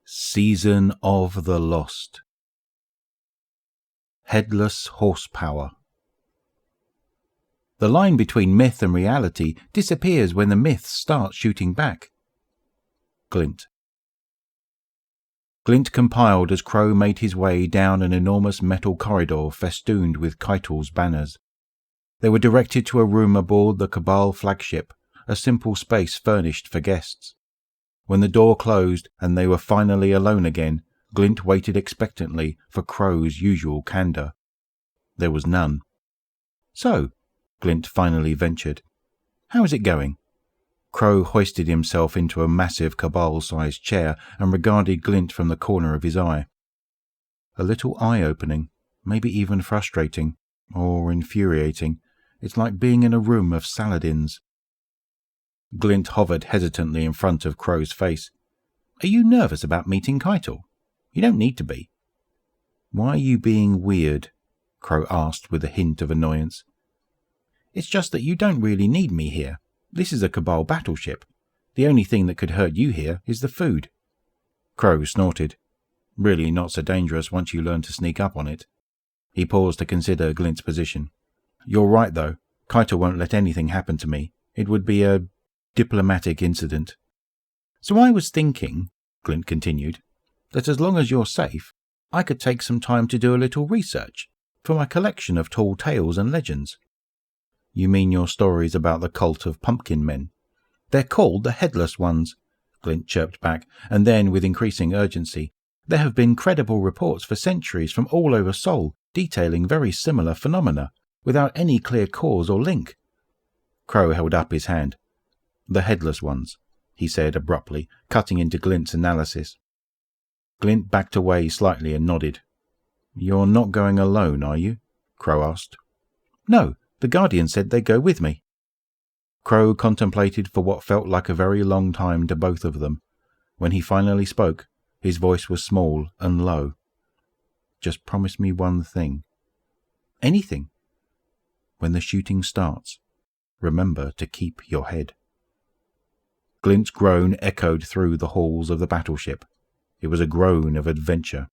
Season of the Lost. Headless horsepower. The line between myth and reality disappears when the myth starts shooting back. Glint. Glint compiled as Crow made his way down an enormous metal corridor festooned with Keitel's banners. They were directed to a room aboard the Cabal flagship, a simple space furnished for guests. When the door closed and they were finally alone again, Glint waited expectantly for Crow's usual candour. There was none. "So," Glint finally ventured, "how is it going?" Crow hoisted himself into a massive Cabal-sized chair and regarded Glint from the corner of his eye. A little eye-opening, maybe even frustrating, or infuriating. It's like being in a room of Saladins. Glint hovered hesitantly in front of Crow's face. "Are you nervous about meeting Keitel? You don't need to be." "Why are you being weird?" Crow asked with a hint of annoyance. "It's just that you don't really need me here. This is a Cabal battleship. The only thing that could hurt you here is the food." Crow snorted. "Really not so dangerous once you learn to sneak up on it." He paused to consider Glint's position. "You're right, though. Keitel won't let anything happen to me. It would be a diplomatic incident." "So I was thinking," Glint continued, "that as long as you're safe, I could take some time to do a little research for my collection of tall tales and legends." "You mean your stories about the cult of pumpkin men?" "They're called the Headless ones," Glint chirped back, and then, with increasing urgency, "there have been credible reports for centuries from all over Sol detailing very similar phenomena, without any clear cause or link." Crow held up his hand. "The Headless ones," he said abruptly, cutting into Glint's analysis. Glint backed away slightly and nodded. "You're not going alone, are you?" Crow asked. "No, the Guardian said they'd go with me." Crow contemplated for what felt like a very long time to both of them. When he finally spoke, his voice was small and low. "Just promise me one thing." "Anything." "When the shooting starts, remember to keep your head." Glint's groan echoed through the halls of the battleship. It was a groan of adventure.